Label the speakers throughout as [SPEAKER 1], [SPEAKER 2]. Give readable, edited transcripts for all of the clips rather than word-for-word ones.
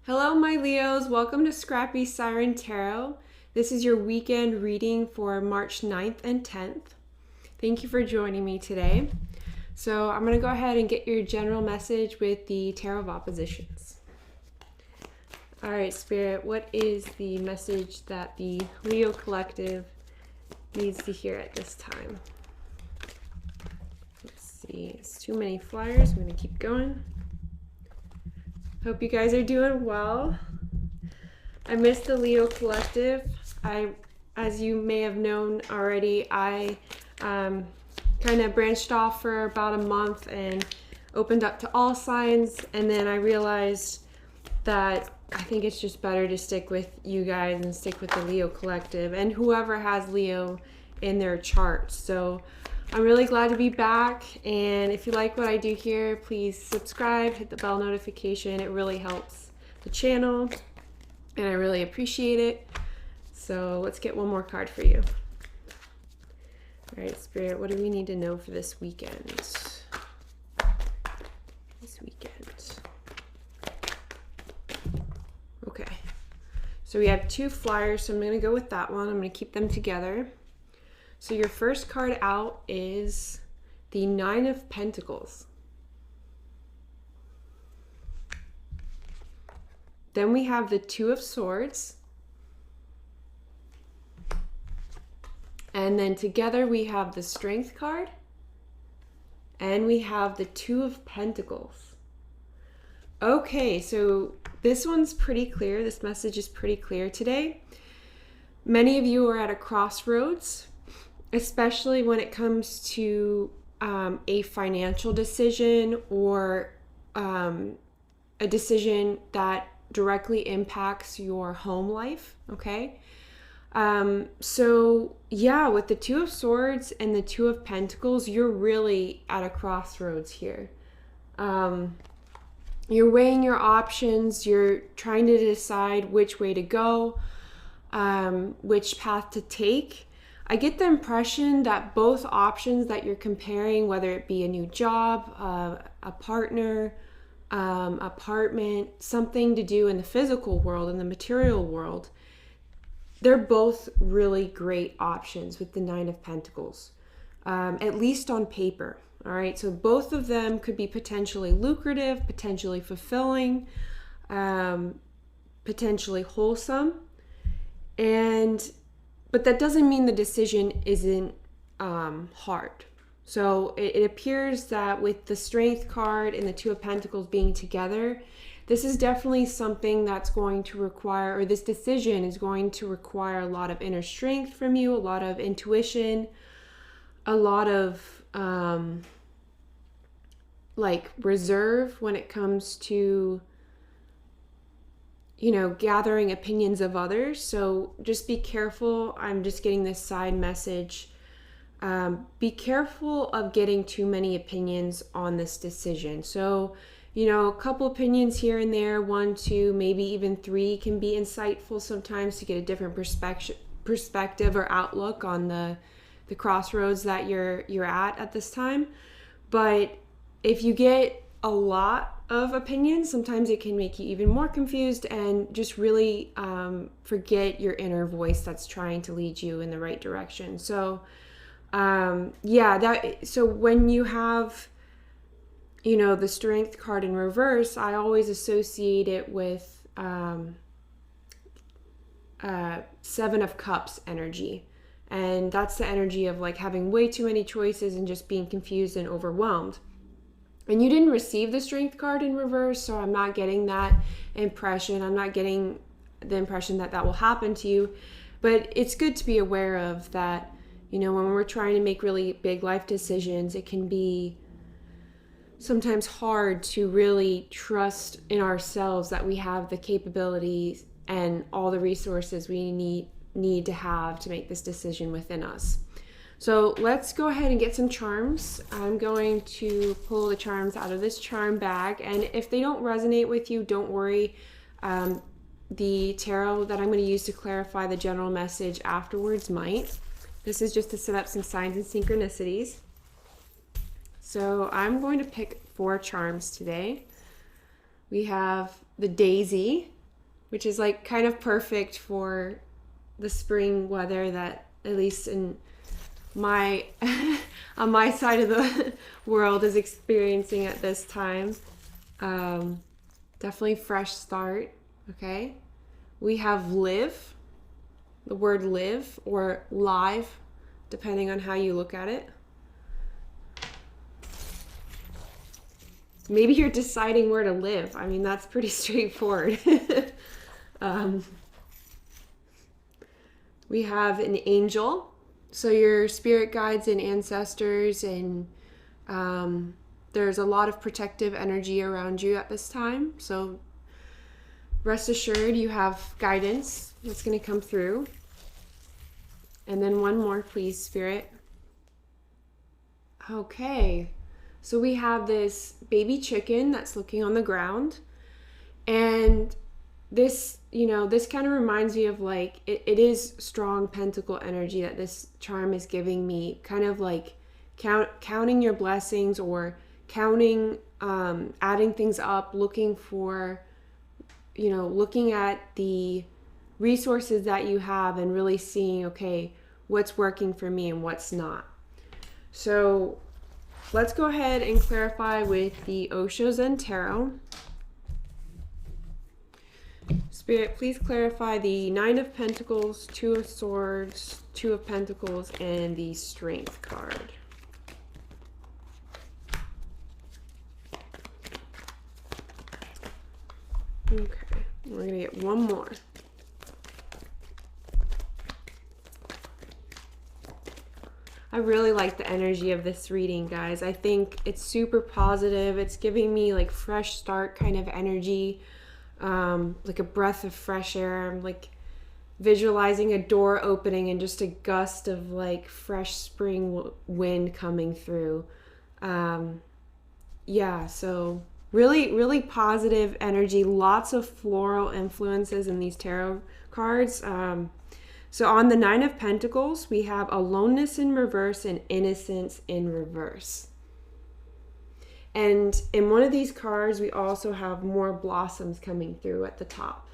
[SPEAKER 1] Hello, my Leos. Welcome to Scrappy Siren Tarot. This is your weekend reading for March 9th and 10th. Thank you for joining me today. So I'm going to go ahead and get your general message with the Tarot of Oppositions. All right, Spirit, what is the message that the Leo Collective needs to hear at this time? Let's see. It's too many flyers. I'm going to keep going. Hope you guys are doing well. I missed the Leo Collective. As you may have known already, I kind of branched off for about a month and opened up to all signs, and then I realized that I think it's just better to stick with you guys and stick with the Leo Collective and whoever has Leo in their chart. So I'm really glad to be back, and if you like what I do here, please subscribe, hit the bell notification. It really helps the channel, and I really appreciate it. So let's get one more card for you. All right, Spirit, what do we need to know for this weekend? Okay, so we have two flyers, so I'm going to go with that one. I'm going to keep them together. So your first card out is the Nine of Pentacles. Then we have the Two of Swords. And then together we have the Strength card. And we have the Two of Pentacles. Okay, so this one's pretty clear. This message is pretty clear today. Many of you are at a crossroads, especially when it comes to a financial decision or a decision that directly impacts your home life, okay? So yeah, with the Two of Swords and the Two of Pentacles, you're really at a crossroads here. You're weighing your options, you're trying to decide which way to go, which path to take. I get the impression that both options that you're comparing, whether it be a new job, a partner, apartment, something to do in the physical world, in the material world, they're both really great options with the Nine of Pentacles, at least on paper. All right, so both of them could be potentially lucrative, potentially fulfilling, potentially wholesome, but that doesn't mean the decision isn't hard. So it appears that with the Strength card and the Two of Pentacles being together, this is definitely something that's going to require, or this decision is going to require a lot of inner strength from you, a lot of intuition, a lot of like reserve when it comes to, you know, gathering opinions of others. So just be careful. I'm just getting this side message. Be careful of getting too many opinions on this decision. So, you know, a couple opinions here and there, 1, 2, maybe even 3 can be insightful sometimes to get a different perspective or outlook on the crossroads that you're at this time. But if you get a lot of opinions, sometimes it can make you even more confused and just really forget your inner voice that's trying to lead you in the right direction. So so when you have, you know, the Strength card in reverse, I always associate it with Seven of Cups energy. And that's the energy of like having way too many choices and just being confused and overwhelmed. And you didn't receive the Strength card in reverse, so I'm not getting that impression. I'm not getting the impression that that will happen to you. But it's good to be aware of that, you know, when we're trying to make really big life decisions, it can be sometimes hard to really trust in ourselves that we have the capabilities and all the resources we need to have to make this decision within us. So let's go ahead and get some charms. I'm going to pull the charms out of this charm bag, and if they don't resonate with you, don't worry. The tarot that I'm going to use to clarify the general message afterwards might. This is just to set up some signs and synchronicities. So I'm going to pick 4 charms today. We have the daisy, which is like kind of perfect for the spring weather that, at least in my on my side of the world, is experiencing at this time. Definitely fresh start. Okay, we have live, the word live or live, depending on how you look at it. Maybe you're deciding where to live. I mean, that's pretty straightforward. We have an angel, so your spirit guides and ancestors, and there's a lot of protective energy around you at this time. So rest assured you have guidance that's going to come through. And then one more, please, Spirit. Okay. So we have this baby chicken that's looking on the ground, and this, this kind of reminds me of like, it is strong pentacle energy that this charm is giving me, kind of like counting your blessings, or counting, adding things up, looking for, looking at the resources that you have and really seeing, okay, what's working for me and what's not. So let's go ahead and clarify with the Osho Zen Tarot. Spirit, please clarify the Nine of Pentacles, Two of Swords, Two of Pentacles, and the Strength card. Okay, we're going to get one more. I really like the energy of this reading, guys. I think it's super positive. It's giving me like fresh start kind of energy, like a breath of fresh air. I'm like visualizing a door opening and just a gust of like fresh spring wind coming through. Yeah, so really, really positive energy. Lots of floral influences in these tarot cards. So on the Nine of Pentacles, we have aloneness in reverse and innocence in reverse. And in one of these cards, we also have more blossoms coming through at the top.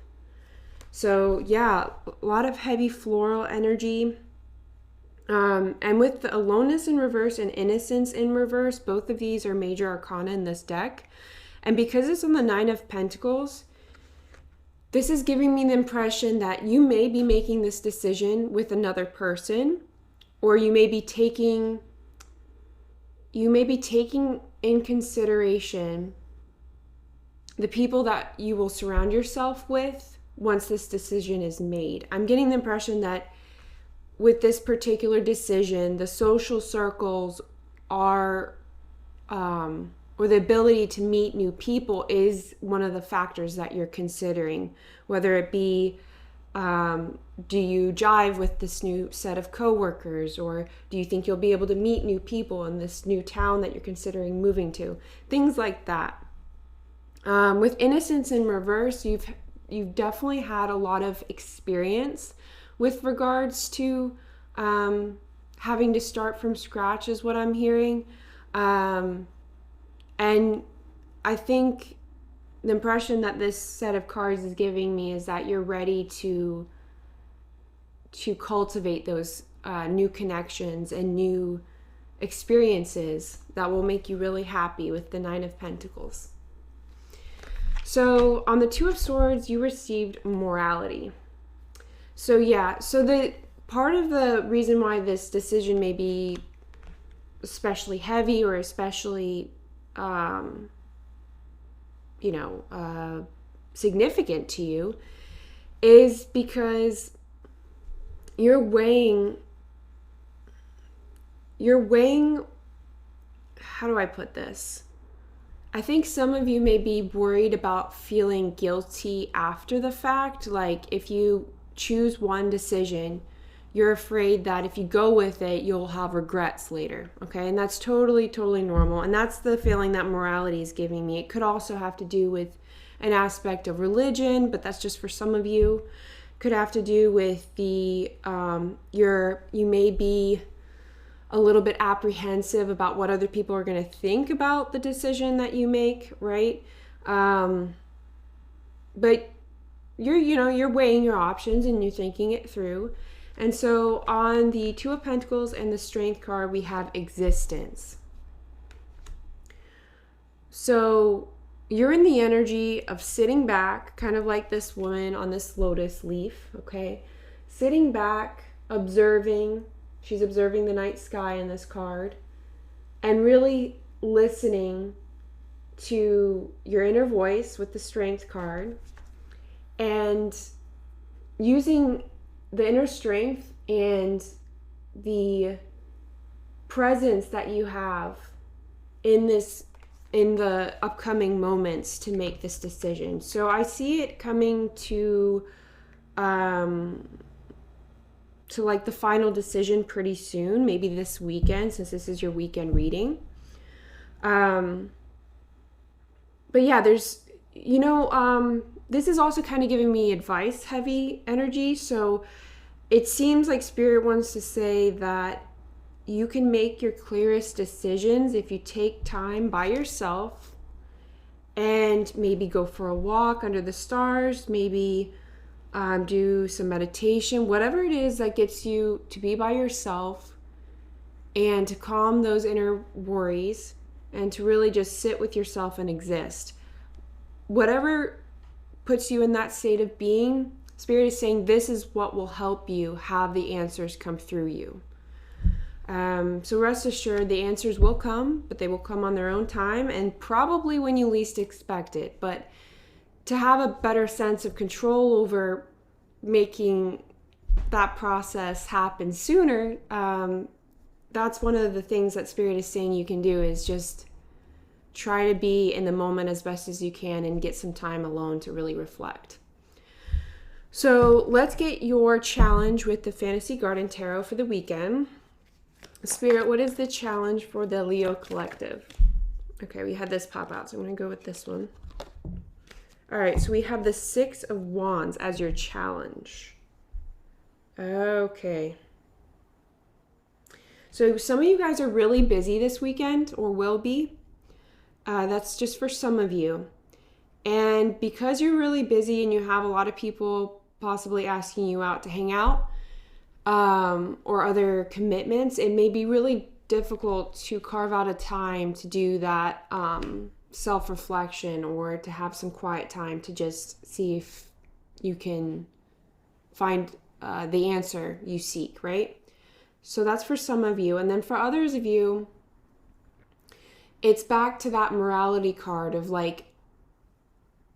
[SPEAKER 1] So yeah, a lot of heavy floral energy. And with the aloneness in reverse and innocence in reverse, both of these are major arcana in this deck. And because it's on the Nine of Pentacles, this is giving me the impression that you may be making this decision with another person, or you may be taking in consideration the people that you will surround yourself with once this decision is made. I'm getting the impression that with this particular decision, the social circles are, or the ability to meet new people is one of the factors that you're considering, whether it be, do you jive with this new set of coworkers, or do you think you'll be able to meet new people in this new town that you're considering moving to? Things like that. With innocence in reverse, you've definitely had a lot of experience with regards to having to start from scratch, is what I'm hearing. And I think the impression that this set of cards is giving me is that you're ready to cultivate those new connections and new experiences that will make you really happy with the Nine of Pentacles. So on the Two of Swords, you received morality. So yeah, so the part of the reason why this decision may be especially heavy or especially significant to you is because you're weighing, how do I put this? I think some of you may be worried about feeling guilty after the fact. Like if you choose one decision, you're afraid that if you go with it, you'll have regrets later, okay? And that's totally, totally normal. And that's the feeling that morality is giving me. It could also have to do with an aspect of religion, but that's just for some of you. Could have to do with the, you may be a little bit apprehensive about what other people are going to think about the decision that you make, right? but you're weighing your options and you're thinking it through. And so on the Two of Pentacles and the Strength card, we have existence. So you're in the energy of sitting back, kind of like this woman on this lotus leaf, okay? Sitting back, observing. She's observing the night sky in this card and really listening to your inner voice with the Strength card and using the inner strength and the presence that you have in the upcoming moments to make this decision. So I see it coming to like the final decision pretty soon, maybe this weekend, since this is your weekend reading. But yeah, there's, this is also kind of giving me advice heavy energy. So it seems like Spirit wants to say that you can make your clearest decisions if you take time by yourself and maybe go for a walk under the stars, maybe do some meditation, whatever it is that gets you to be by yourself and to calm those inner worries and to really just sit with yourself and exist. Whatever puts you in that state of being, Spirit is saying this is what will help you have the answers come through you. So rest assured the answers will come, but they will come on their own time and probably when you least expect it. But to have a better sense of control over making that process happen sooner, that's one of the things that Spirit is saying you can do is just try to be in the moment as best as you can and get some time alone to really reflect. So let's get your challenge with the Fantasy Garden Tarot for the weekend. Spirit, what is the challenge for the Leo collective? Okay, we had this pop out, so I'm going to go with this one. All right, so we have the Six of Wands as your challenge. Okay. So some of you guys are really busy this weekend, or will be. That's just for some of you. And because you're really busy and you have a lot of people possibly asking you out to hang out, or other commitments, it may be really difficult to carve out a time to do that self-reflection or to have some quiet time to just see if you can find the answer you seek, right? So that's for some of you. And then for others of you, it's back to that morality card of like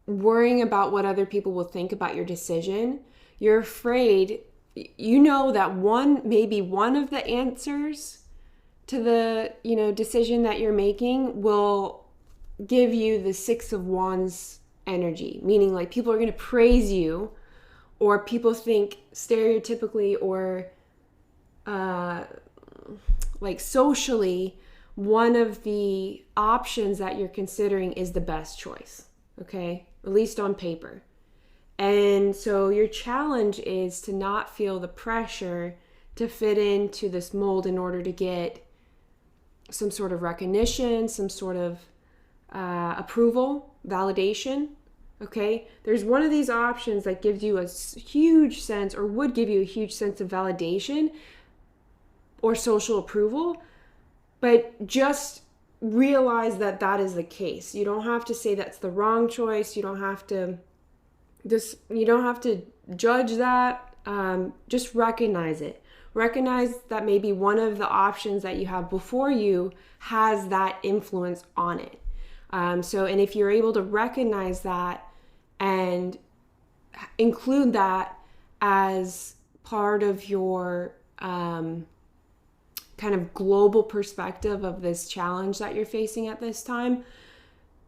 [SPEAKER 1] worrying about what other people will think about your decision. You're afraid, that maybe one of the answers to the, decision that you're making will give you the Six of Wands energy, meaning like people are going to praise you, or people think stereotypically or like socially, one of the options that you're considering is the best choice, okay? At least on paper. And so your challenge is to not feel the pressure to fit into this mold in order to get some sort of recognition, some sort of approval, validation, okay? There's one of these options that gives you a huge sense, or would give you a huge sense of validation or social approval, but just realize that that is the case. You don't have to say that's the wrong choice. You don't have to judge that. Just recognize it. Recognize that maybe one of the options that you have before you has that influence on it. And if you're able to recognize that and include that as part of your kind of global perspective of this challenge that you're facing at this time,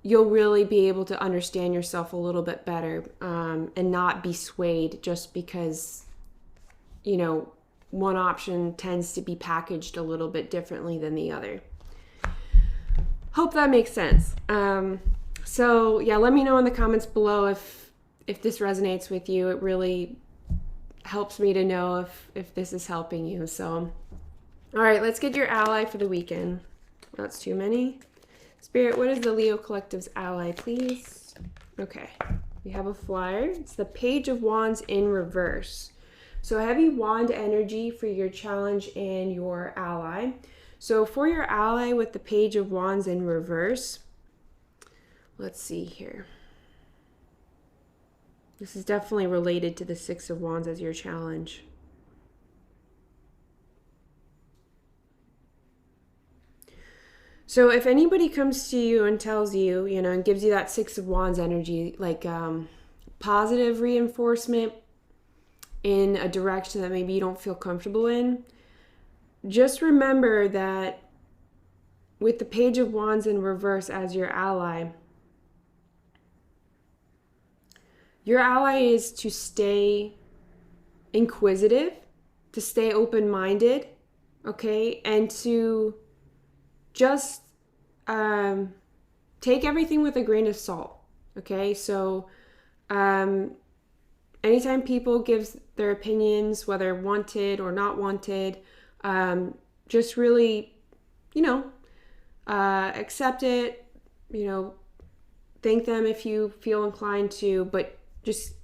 [SPEAKER 1] you'll really be able to understand yourself a little bit better, and not be swayed just because, one option tends to be packaged a little bit differently than the other. Hope that makes sense. So yeah, let me know in the comments below if this resonates with you. It really helps me to know if this is helping you. So, all right, let's get your ally for the weekend. That's too many. Spirit, what is the Leo Collective's ally, please? Okay, We have a flyer. It's the Page of Wands in reverse. So heavy wand energy for your challenge and your ally. So for your ally with the Page of Wands in reverse, let's see here. This is definitely related to the Six of Wands as your challenge. So if anybody comes to you and tells you, and gives you that Six of Wands energy, like positive reinforcement in a direction that maybe you don't feel comfortable in, just remember that with the Page of Wands in reverse as your ally is to stay inquisitive, to stay open-minded, okay, and to just take everything with a grain of salt, okay? So anytime people give their opinions, whether wanted or not wanted, just really, accept it, thank them if you feel inclined to, but just,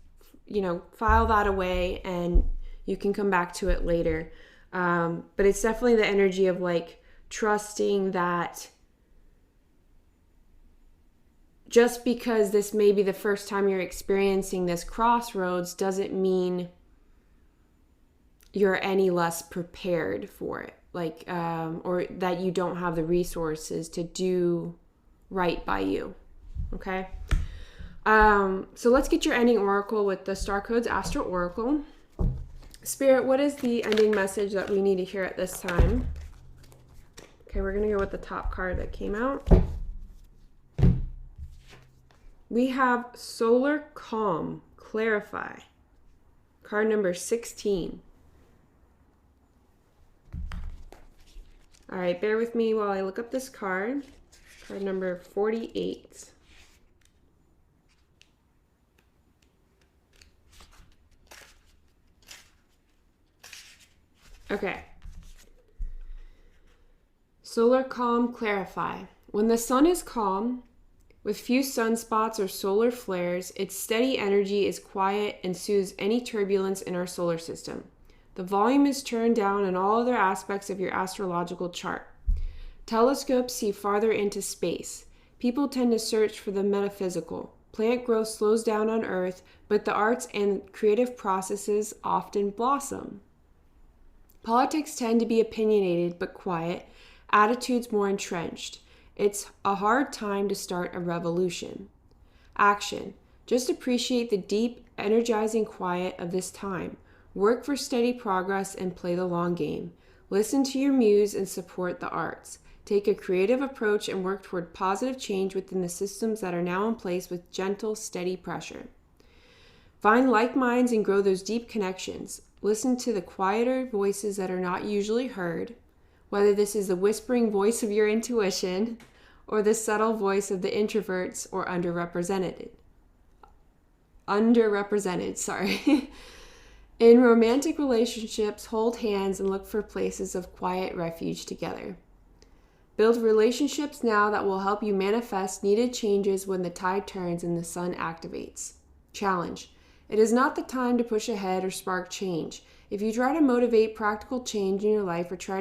[SPEAKER 1] file that away and you can come back to it later. But it's definitely the energy of like trusting that just because this may be the first time you're experiencing this crossroads doesn't mean you're any less prepared for it, like, or that you don't have the resources to do right by you, okay? So let's get your ending oracle with the Star Codes Astro Oracle. Spirit, what is the ending message that we need to hear at this time? Okay, we're going to go with the top card that came out. We have Solar Calm, Clarify. Card number 16. All right, bear with me while I look up this card. Card number 48. Okay. Solar Calm, Clarify. When the sun is calm, with few sunspots or solar flares, its steady energy is quiet and soothes any turbulence in our solar system. The volume is turned down in all other aspects of your astrological chart. Telescopes see farther into space. People tend to search for the metaphysical. Plant growth slows down on Earth, but the arts and creative processes often blossom. Politics tend to be opinionated but quiet, attitudes more entrenched. It's a hard time to start a revolution. Action. Just appreciate the deep, energizing quiet of this time. Work for steady progress and play the long game. Listen to your muse and support the arts. Take a creative approach and work toward positive change within the systems that are now in place with gentle, steady pressure. Find like minds and grow those deep connections. Listen to the quieter voices that are not usually heard, whether this is the whispering voice of your intuition or the subtle voice of the introverts or underrepresented. In romantic relationships, hold hands and look for places of quiet refuge together. Build relationships now that will help you manifest needed changes when the tide turns and the sun activates. Challenge. It is not the time to push ahead or spark change. If you try to motivate practical change in your life or try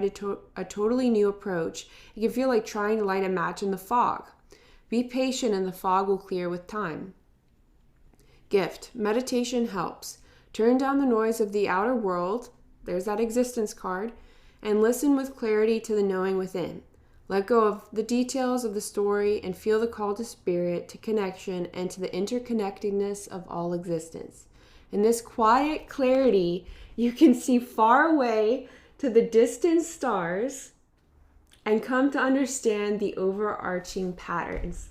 [SPEAKER 1] a totally new approach, it can feel like trying to light a match in the fog. Be patient and the fog will clear with time. Gift. Meditation helps. Turn down the noise of the outer world, there's that existence card, and listen with clarity to the knowing within. Let go of the details of the story and feel the call to spirit, to connection, and to the interconnectedness of all existence. In this quiet clarity, you can see far away to the distant stars and come to understand the overarching patterns.